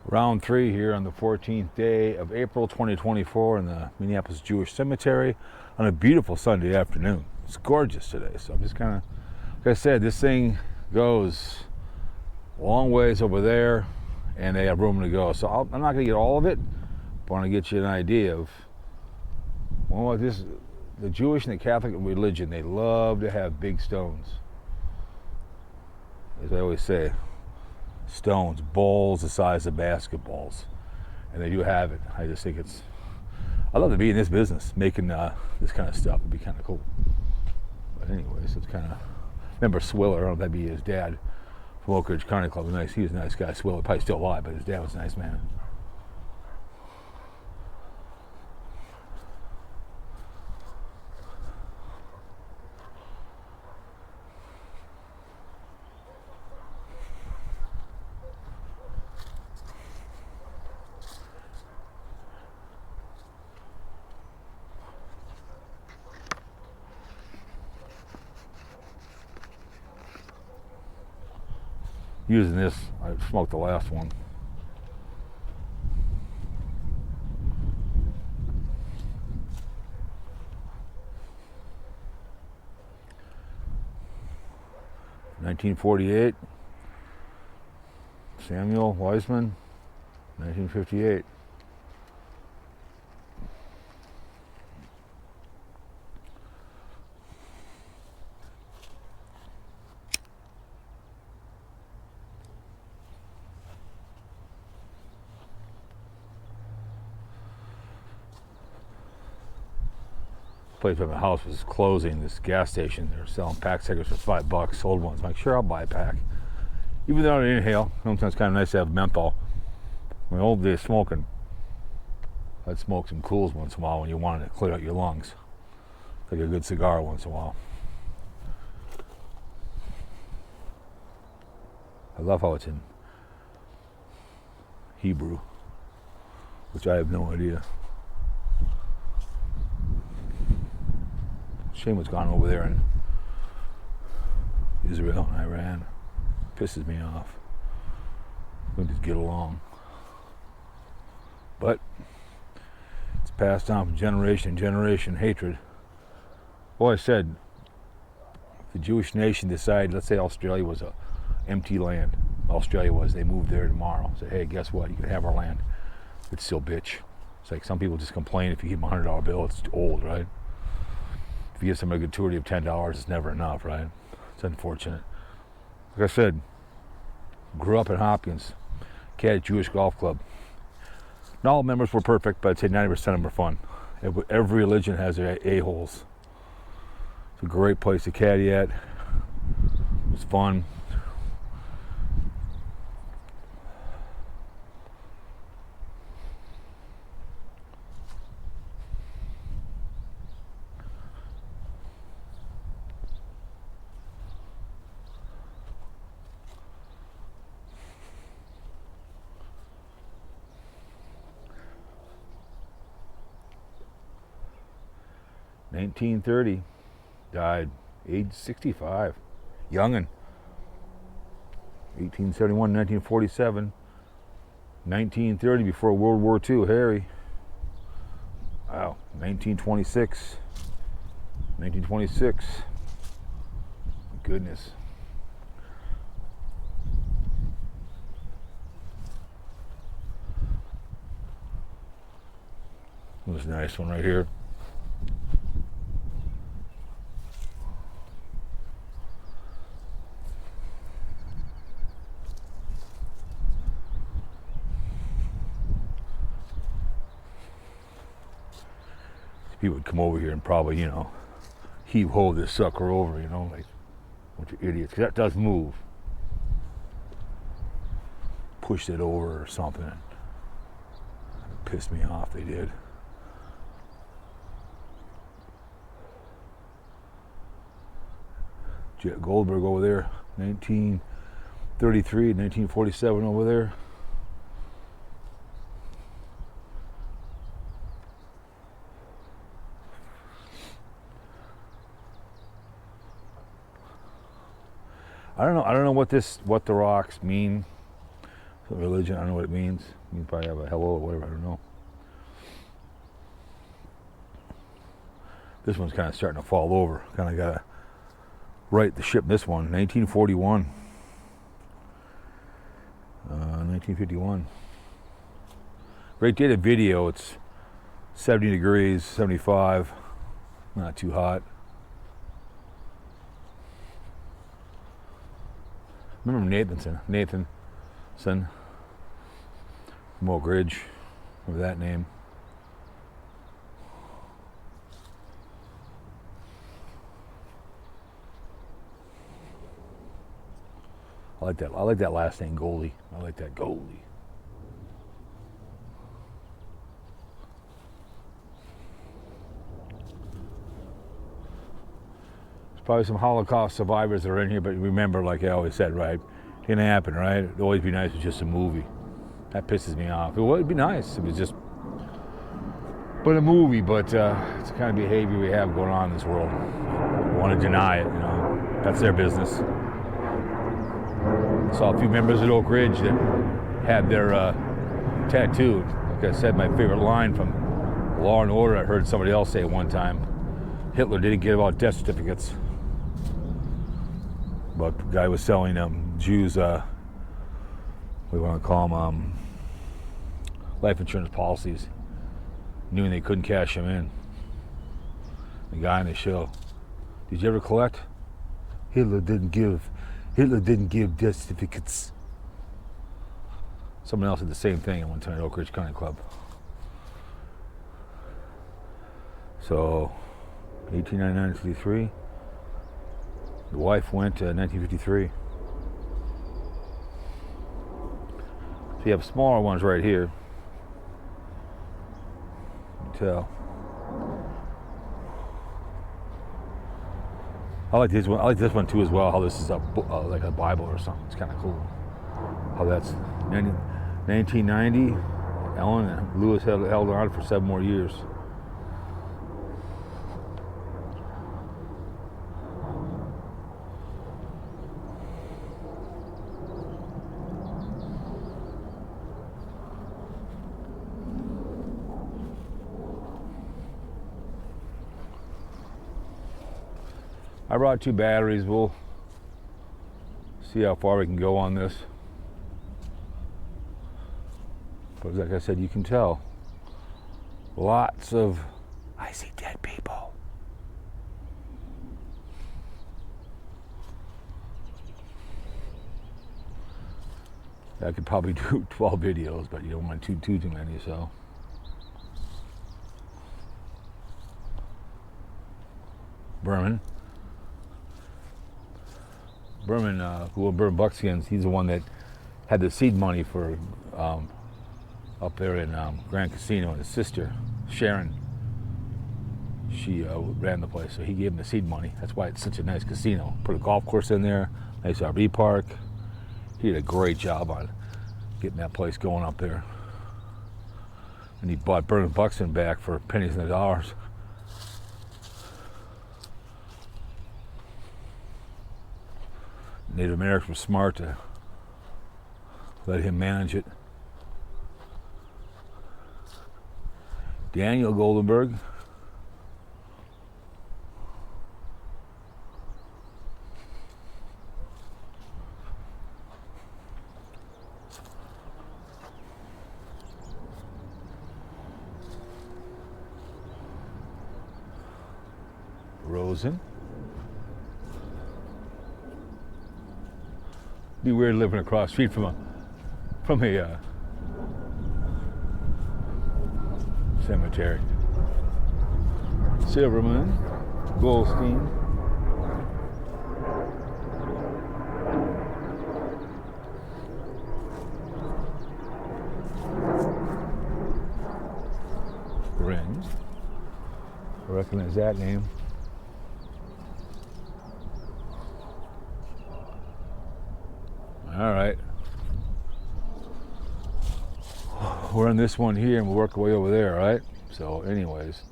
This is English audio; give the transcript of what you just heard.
Round 3 here on the 14th day of April 2024 in the Minneapolis Jewish Cemetery on a beautiful Sunday afternoon. It's gorgeous today, so I'm just kind of, like I said, this thing goes a long ways over there and they have room to go. So I'm not going to get all of it, but I want to get you an idea of, well, the Jewish and the Catholic religion, they love to have big stones. As I always say, stones, balls the size of basketballs, and they do have it. I just think I love to be in this business, making this kind of stuff. It'd be kind of cool. But anyways, it's kind of, remember Swiller, I don't know if that'd be his dad from Oak Ridge Carney Club. Nice, he was a nice guy. Swiller, probably still alive, but his dad was a nice man. Using this, I smoked the last one. (1948), Samuel Weisman, 1958. Place by my house was closing. This gas station, they were selling pack cigarettes for $5. Sold ones. I'm like, sure, I'll buy a pack. Even though I don't inhale, sometimes it's kind of nice to have menthol. My old days smoking, I'd smoke some Cools once in a while when you wanted to clear out your lungs. Like a good cigar once in a while. I love how it's in Hebrew, which I have no idea. Shame what's gone over there in Israel and Iran. Pisses me off. We just get along. But it's passed on from generation to generation, hatred. Well, I said, if the Jewish nation decided, let's say Australia was a empty land. Australia was, they moved there tomorrow. Say, hey, guess what? You can have our land. It's still bitch. It's like some people just complain if you give them a $100 bill, it's old, right? If you give somebody a gratuity of $10, it's never enough, right? It's unfortunate. Like I said, grew up in Hopkins, Cat Jewish Golf Club. Not all members were perfect, but I'd say 90% of them are fun. Every religion has their a-holes. It's a great place to caddy at. It was fun. (1930), died, age 65, youngin'. 1871, 1947, 1930, before World War II, Harry. Wow, 1926, 1926. Goodness. This is a nice one right here. People would come over here and probably, heave-ho this sucker over, like a bunch of idiots. 'Cause that does move. Pushed it over or something. It pissed me off, they did. Jet Goldberg over there, 1933, 1947 over there. I don't know what the rocks mean. religion, I don't know what it means. You probably have a hello or whatever, I don't know. This one's kind of starting to fall over. Kind of got to right the ship. This one, 1941. 1951. Great day to video. It's 70 degrees, 75. Not too hot. Remember Nathanson from Oak Ridge. Remember that name? I like that. I like that last name, Goldie. I like that, Goldie. There's probably some Holocaust survivors that are in here, but remember, like I always said, right? It didn't happen, right? It'd always be nice if it was just a movie. That pisses me off. It would be nice if it was just but a movie, but it's the kind of behavior we have going on in this world. We want to deny it, you know. That's their business. I saw a few members at Oak Ridge that had their tattooed. Like I said, my favorite line from Law and Order, I heard somebody else say one time, Hitler didn't give out death certificates. But the guy was selling Jews, we want to call them life insurance policies, knowing they couldn't cash them in. The guy on the show, did you ever collect? Hitler didn't give death certificates. Someone else did the same thing at one time at Oak Ridge Country Club. So, 1899 to 53. The wife went to 1953. So you have smaller ones right here. You can tell. I like this one. I like this one too as well. How this is like a Bible or something. It's kind of cool. How that's 1990. Ellen and Lewis held on for 7 more years. I brought 2 batteries. We'll see how far we can go on this. But like I said, you can tell. Lots of, I see dead people. I could probably do 12 videos, but you don't want too many, so. Berman, who will burn buckskins, he's the one that had the seed money for up there in Grand Casino, and his sister, Sharon, she ran the place, so he gave him the seed money. That's why it's such a nice casino. Put a golf course in there, nice RV park. He did a great job on getting that place going up there. And he bought Burning Buxton back for pennies and dollars. Native Americans were smart to let him manage it. Daniel Goldenberg. Rosen. Be weird living across the street from a cemetery. Silverman, Goldstein. Ren. I recognize that name. All right. We're on this one here and we'll work our way over there, all right? So anyways.